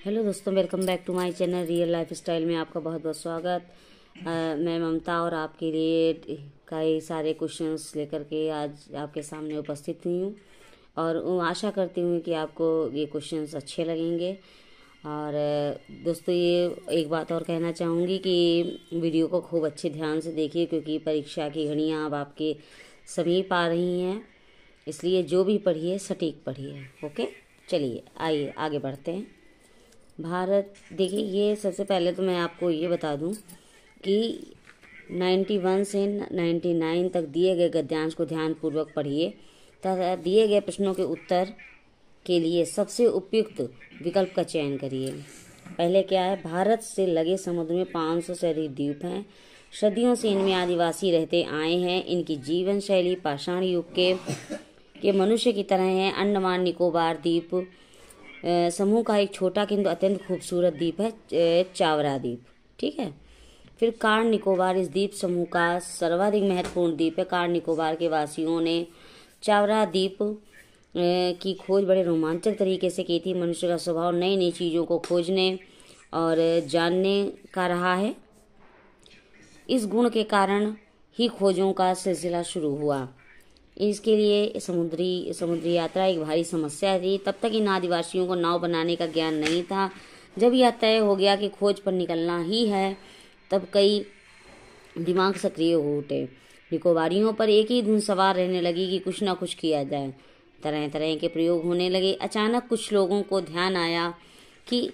Hello दोस्तों, welcome back to my channel real life style में आपका बहुत बहुत स्वागत। मैं ममता और आपके लिए कई सारे क्वेश्चंस लेकर के आज आपके सामने उपस्थित हुई हूँ और आशा करती हूँ कि आपको ये क्वेश्चंस अच्छे लगेंगे। और दोस्तों, ये एक बात और कहना चाहूँगी कि वीडियो को खूब अच्छे ध्यान से देखिए, क्योंकि परीक्षा की घड़ियाँ अब आपके समीप आ रही हैं, इसलिए जो भी पढ़िए सटीक पढ़िए। ओके, चलिए आइए आगे बढ़ते हैं। भारत, देखिए, ये सबसे पहले तो मैं आपको ये बता दूं कि 91 से 99 तक दिए गए गद्यांश को ध्यानपूर्वक पढ़िए तथा दिए गए प्रश्नों के उत्तर के लिए सबसे उपयुक्त विकल्प का चयन करिए। पहले क्या है, भारत से लगे समुद्र में 500 से अधिक द्वीप हैं। सदियों से इनमें आदिवासी रहते आए हैं। इनकी जीवन शैली पाषाण युग के मनुष्य की तरह है। अंडमान निकोबार द्वीप समूह का एक छोटा किंतु अत्यंत खूबसूरत द्वीप है चावरा द्वीप। ठीक है। फिर कार निकोबार इस द्वीप समूह का सर्वाधिक महत्वपूर्ण द्वीप है। कार निकोबार के वासियों ने चावरा द्वीप की खोज बड़े रोमांचक तरीके से की थी। मनुष्य का स्वभाव नई नई चीज़ों को खोजने और जानने का रहा है। इस गुण के कारण ही खोजों का सिलसिला शुरू हुआ। इसके लिए समुद्री यात्रा एक भारी समस्या थी। तब तक इन आदिवासियों को नाव बनाने का ज्ञान नहीं था। जब यह तय हो गया कि खोज पर निकलना ही है, तब कई दिमाग सक्रिय हो उठे। निकोबारियों पर एक ही धुन सवार रहने लगी कि कुछ न कुछ किया जाए। तरह तरह के प्रयोग होने लगे। अचानक कुछ लोगों को ध्यान आया कि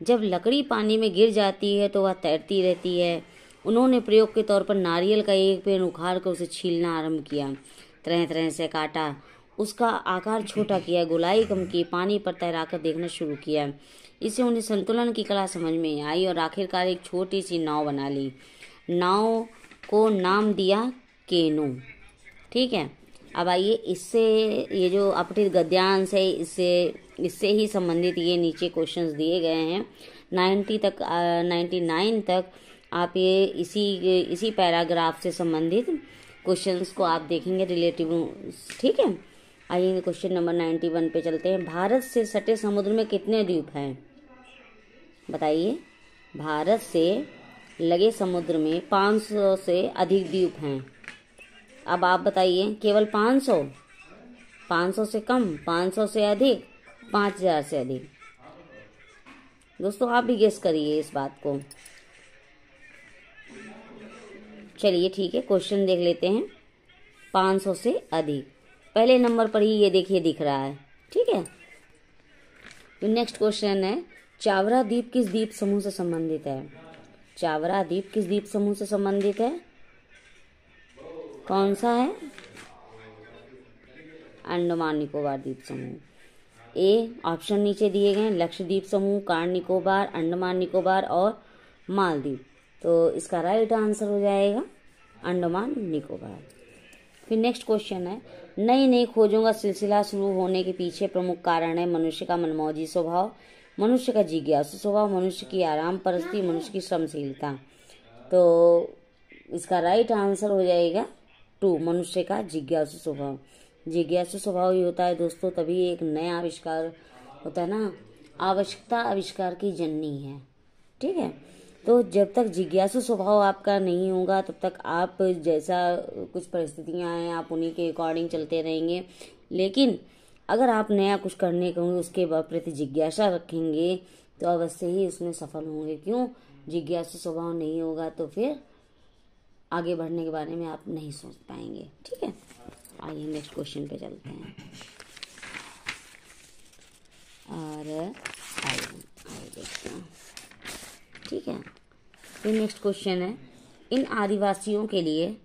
जब लकड़ी पानी में गिर जाती है तो वह तैरती रहती है। उन्होंने प्रयोग के तौर पर नारियल का एक पेड़ उखाड़ कर उसे छीलना आरंभ किया। तरह तरह से काटा, उसका आकार छोटा किया, गोलाई कम की, पानी पर तैराकर देखना शुरू किया। इससे उन्हें संतुलन की कला समझ में आई और आखिरकार एक छोटी सी नाव बना ली। नाव को नाम दिया केनू। ठीक है। अब आइए, इससे ये जो अपठित गद्यांश है, इससे ही संबंधित ये नीचे क्वेश्चंस दिए गए हैं। 99 तक आप ये इसी पैराग्राफ से संबंधित क्वेश्चंस को आप देखेंगे, रिलेटिव। ठीक है। आइए क्वेश्चन नंबर 91 पे चलते हैं। भारत से सटे समुद्र में कितने द्वीप हैं? बताइए। भारत से लगे समुद्र में 500 से अधिक द्वीप हैं। अब आप बताइए, केवल 500, 500 से कम, 500 से अधिक, 5000 से अधिक? दोस्तों, आप भी गेस करिए इस बात को। चलिए ठीक है, क्वेश्चन देख लेते हैं। 500 से अधिक, पहले नंबर पर ही ये देखिए दिख रहा है। ठीक है। तो नेक्स्ट क्वेश्चन है, चावरा द्वीप किस द्वीप समूह से संबंधित है? चावरा द्वीप किस द्वीप समूह से संबंधित है? कौन सा है? अंडमान निकोबार द्वीप समूह। ए ऑप्शन नीचे दिए गए, लक्षद्वीप समूह, कार निकोबार, अंडमान निकोबार और मालदीव। तो इसका राइट आंसर हो जाएगा अंडमान निकोबार। फिर नेक्स्ट क्वेश्चन है, नई नई खोजों का सिलसिला शुरू होने के पीछे प्रमुख कारण है मनुष्य का मनमौजी स्वभाव, मनुष्य का जिज्ञासु स्वभाव, मनुष्य की आराम परस्ती, मनुष्य की श्रमशीलता। तो इसका राइट आंसर हो जाएगा 2, मनुष्य का जिज्ञासु स्वभाव। जिज्ञासु स्वभाव ही होता है दोस्तों, तभी एक नया आविष्कार होता है ना। आवश्यकता आविष्कार की जननी है। ठीक है। तो जब तक जिज्ञासु स्वभाव आपका नहीं होगा, तब तक आप जैसा कुछ परिस्थितियां हैं आप उन्हीं के अकॉर्डिंग चलते रहेंगे। लेकिन अगर आप नया कुछ करने को उसके प्रति जिज्ञासा रखेंगे तो अवश्य ही उसमें सफल होंगे। क्यों? जिज्ञासु स्वभाव नहीं होगा तो फिर आगे बढ़ने के बारे में आप नहीं सोच पाएंगे। ठीक है। आइए नेक्स्ट क्वेश्चन पे चलते हैं। और आइए देखते हैं। ठीक है। फिर नेक्स्ट क्वेश्चन है, इन आदिवासियों के लिए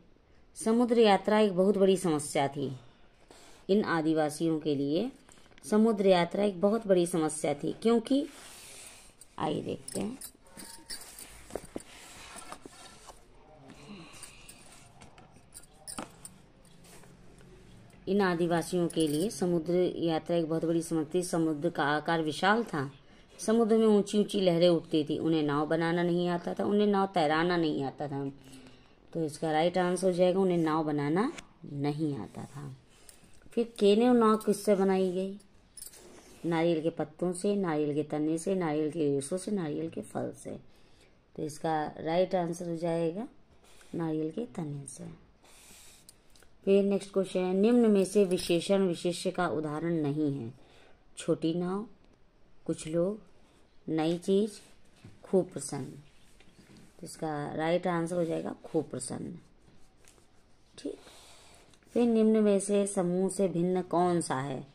समुद्र यात्रा एक बहुत बड़ी समस्या थी। इन आदिवासियों के लिए समुद्र यात्रा एक बहुत बड़ी समस्या थी, क्योंकि आइए देखते हैं। इन आदिवासियों के लिए समुद्र यात्रा एक बहुत बड़ी समस्या थी। समुद्र का आकार विशाल था। समुद्र में ऊंची ऊंची लहरें उठती थी। उन्हें नाव बनाना नहीं आता था, उन्हें नाव तैराना नहीं आता था। तो इसका राइट आंसर हो जाएगा, उन्हें नाव बनाना नहीं आता था। फिर केनू नाव किससे बनाई गई? नारियल के पत्तों से, नारियल के तने से, नारियल के रेशों से, नारियल के फल से। तो इसका राइट आंसर हो जाएगा नारियल के तने से। फिर नेक्स्ट क्वेश्चन है, निम्न में से विशेषण विशेष्य का उदाहरण नहीं है। छोटी नाव, कुछ लोग, नई चीज, खूब प्रसन्न। तो इसका राइट आंसर हो जाएगा खूब प्रसन्न। ठीक। फिर निम्न में से समूह से भिन्न कौन सा है?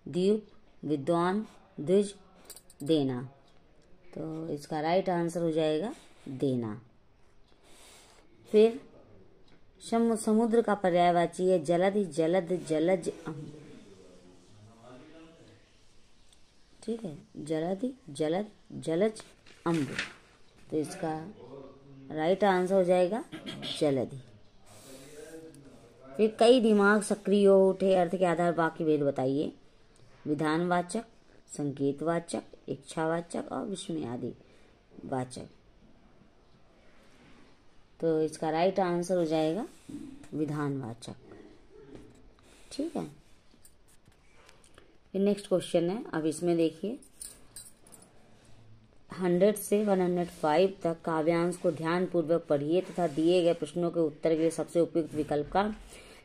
द्वीप, विद्वान, द्विज, देना। तो इसका राइट आंसर हो जाएगा देना। फिर समुद्र का पर्यायवाची है जलधि, जलद, जलज, अम्ब। ठीक है, जलधि, जलद, जलज, अम्ब। तो इसका राइट आंसर हो जाएगा जलधि। फिर कई दिमाग सक्रिय हो उठे अर्थ के आधार वाक्य भेद बताइए। विधानवाचक, संकेतवाचक, इच्छावाचक और विस्मय आदि वाचक। तो इसका राइट आंसर हो जाएगा विधानवाचक। ठीक है। फिर नेक्स्ट क्वेश्चन है, अब इसमें देखिए 100 से 105 तक काव्यांश को ध्यान पूर्वक पढ़िए तथा दिए गए प्रश्नों के उत्तर के लिए सबसे उपयुक्त विकल्प का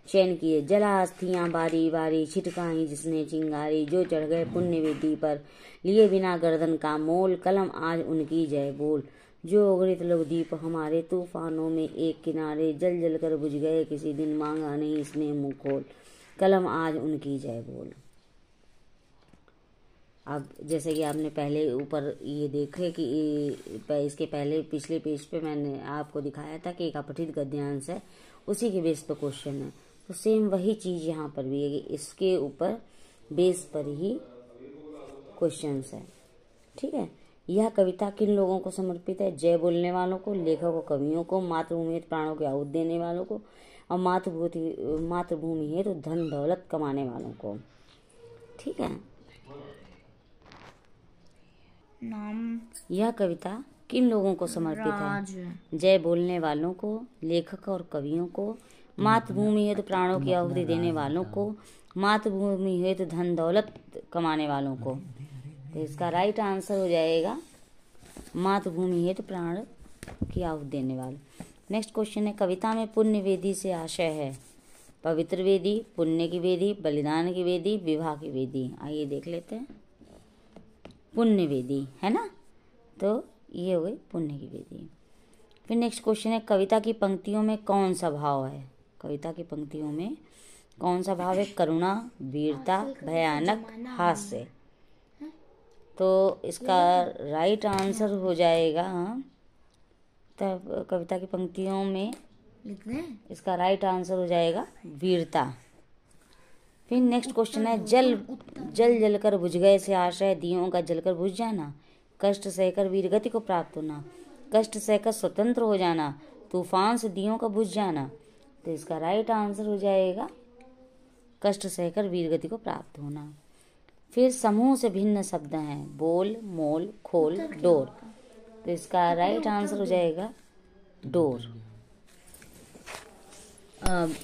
चयन किए। जला अस्थियां बारी बारी, छिटकाई जिसने चिंगारी, जो चढ़ गए पुण्य वेदी पर, लिए बिना गर्दन का मोल, कलम आज उनकी जय बोल। जो उगरित लघु दीप हमारे, तूफानों में एक किनारे, जल जल कर बुझ गए किसी दिन, मांगा नहीं इसने मुंह खोल, कलम आज उनकी जय बोल। अब जैसे कि आपने पहले ऊपर ये देखे कि इसके पहले पिछले पेज पे मैंने आपको दिखाया था कि एक अपठित गद्यांश है, उसी के बेस पर क्वेश्चन है। तो सेम वही चीज यहाँ पर भी है कि इसके ऊपर बेस पर ही क्वेश्चन है। ठीक है। यह कविता किन लोगों को समर्पित है? जय बोलने वालों को, लेखकों, कवियों को, मातृभूमि हेतु प्राणों की आहुति देने वालों को और मातृभूमि हेतु धन दौलत कमाने वालों को। ठीक है। नाम, यह कविता किन लोगों को समर्पित है? जय बोलने वालों को, लेखक और कवियों को, मातृभूमि हेतु प्राणों की आहुति देने वालों को, मातृभूमि हेतु धन दौलत कमाने वालों को। तो इसका राइट आंसर हो जाएगा मातृभूमि हेतु प्राण की आहुति देने वाले। नेक्स्ट क्वेश्चन है, कविता में पुण्य वेदी से आशय है? पवित्र वेदी, पुण्य की वेदी, बलिदान की वेदी, विवाह की वेदी। आइए देख लेते हैं। पुण्य वेदी है ना, तो ये हो गई पुण्य की वेदी। फिर नेक्स्ट क्वेश्चन है, कविता की पंक्तियों में कौन सा भाव है? कविता की पंक्तियों में कौन सा भाव है? करुणा, वीरता, भयानक, हास्य। तो इसका राइट आंसर हो जाएगा, तब कविता की पंक्तियों में इसका राइट आंसर हो जाएगा वीरता। फिर नेक्स्ट क्वेश्चन है, जल जलकर बुझ गए से आशय दियों का जलकर बुझ जाना, कष्ट सहकर वीर गति को प्राप्त होना, कष्ट सहकर स्वतंत्र हो जाना, तूफान से दियों का बुझ जाना। तो इसका राइट आंसर हो जाएगा कष्ट सहकर वीर गति को प्राप्त होना। फिर समूह से भिन्न शब्द हैं, बोल, मोल, खोल, डोर। तो इसका राइट आंसर हो जाएगा डोर।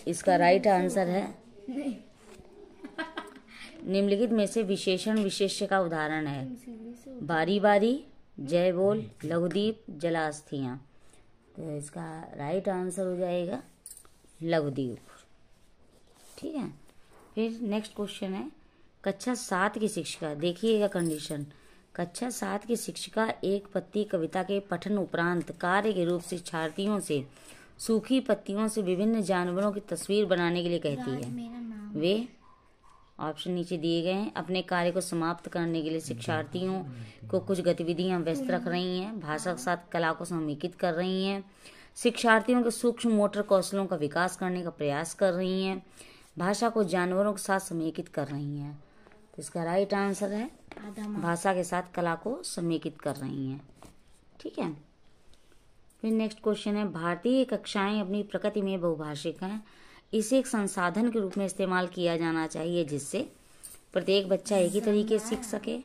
इसका राइट आंसर है निम्नलिखित में से विशेषण विशेष्य का उदाहरण है? बारी बारी, जय बोल, लघुदीप, जलास्थियां। तो इसका राइट आंसर हो जाएगा लघुदीप। ठीक है। फिर नेक्स्ट क्वेश्चन है, कक्षा 7 की शिक्षिका, देखिएगा कंडीशन, कक्षा 7 की शिक्षिका एक पत्ती कविता के पठन उपरांत कार्य के रूप शिक्षार्थियों से सूखी पत्तियों से विभिन्न जानवरों की तस्वीर बनाने के लिए कहती है। वे ऑप्शन नीचे दिए गए हैं। अपने कार्य को समाप्त करने के लिए शिक्षार्थियों को कुछ गतिविधियां व्यस्त रख रही हैं, भाषा के साथ कला को समेकित कर रही हैं, शिक्षार्थियों के सूक्ष्म मोटर कौशलों का विकास करने का प्रयास कर रही हैं, भाषा को जानवरों के साथ समेकित कर रही हैं। तो इसका राइट आंसर है भाषा के साथ कला को समेकित कर रही हैं। ठीक है। फिर नेक्स्ट क्वेश्चन है, भारतीय कक्षाएं अपनी प्रकृति में बहुभाषिक हैं, इसे एक संसाधन के रूप में इस्तेमाल किया जाना चाहिए जिससे प्रत्येक बच्चा एक ही तरीके सीख सके,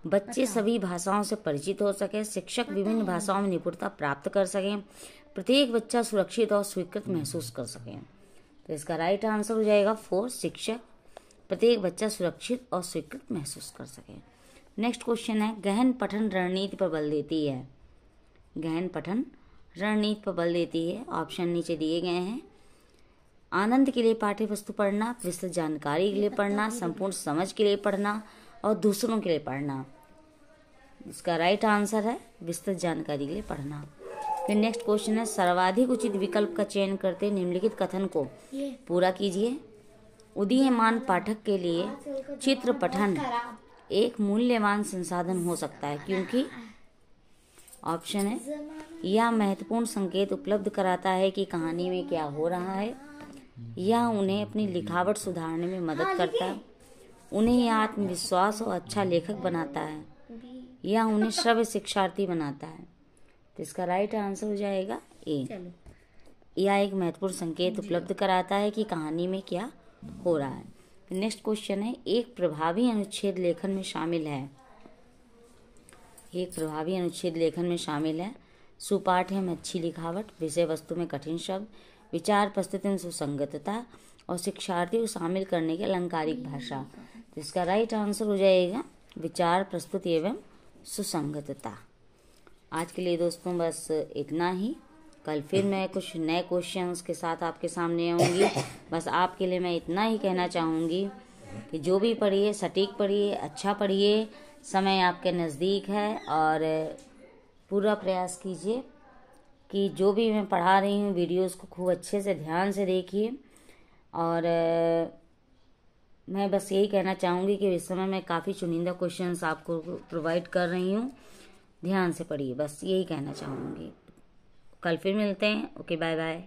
बच्चे सभी भाषाओं से परिचित हो सके, शिक्षक विभिन्न भाषाओं में निपुणता प्राप्त कर सकें, प्रत्येक बच्चा सुरक्षित और स्वीकृत महसूस कर सके। तो इसका राइट आंसर हो जाएगा 4, शिक्षक प्रत्येक बच्चा सुरक्षित और स्वीकृत महसूस कर सके। नेक्स्ट क्वेश्चन है, गहन पठन रणनीति पर बल देती है। गहन पठन रणनीति पर बल देती है। ऑप्शन नीचे दिए गए हैं। आनंद के लिए पाठ्य वस्तु पढ़ना, विस्तृत जानकारी के लिए पढ़ना, संपूर्ण समझ के लिए पढ़ना और दूसरों के लिए पढ़ना। इसका राइट आंसर है विस्तृत जानकारी के लिए पढ़ना। फिर नेक्स्ट क्वेश्चन है, सर्वाधिक उचित विकल्प का चयन करते निम्नलिखित कथन को पूरा कीजिए। उदीयमान पाठक के लिए चित्र पठन एक मूल्यवान संसाधन हो सकता है क्योंकि ऑप्शन है, यह महत्वपूर्ण संकेत उपलब्ध कराता है कि कहानी में क्या हो रहा है, यह उन्हें अपनी लिखावट सुधारने में मदद करता है, उन्हें यह आत्मविश्वास और अच्छा लेखक बनाता है, यह उन्हें श्रव्य शिक्षार्थी बनाता है। तो इसका राइट आंसर हो जाएगा ए। यह एक महत्वपूर्ण संकेत उपलब्ध कराता है कि कहानी में क्या हो रहा है। नेक्स्ट क्वेश्चन है, एक प्रभावी अनुच्छेद लेखन में शामिल है। एक प्रभावी अनुच्छेद लेखन में शामिल है सुपाठ्य में अच्छी लिखावट, विषय वस्तु में कठिन शब्द, विचार प्रस्तुति में सुसंगतता और शिक्षार्थी को शामिल करने की अलंकारिक भाषा। तो इसका राइट आंसर हो जाएगा विचार प्रस्तुति एवं सुसंगतता। आज के लिए दोस्तों बस इतना ही। कल फिर मैं कुछ नए क्वेश्चंस के साथ आपके सामने आऊँगी। बस आपके लिए मैं इतना ही कहना चाहूँगी कि जो भी पढ़िए सटीक पढ़िए, अच्छा पढ़िए, समय आपके नज़दीक है और पूरा प्रयास कीजिए कि जो भी मैं पढ़ा रही हूँ वीडियोस को खूब अच्छे से ध्यान से देखिए। और मैं बस यही कहना चाहूँगी कि इस समय मैं काफ़ी चुनिंदा क्वेश्चंस आपको प्रोवाइड कर रही हूँ, ध्यान से पढ़िए, बस यही कहना चाहूँगी। कल फिर मिलते हैं। Okay, bye bye.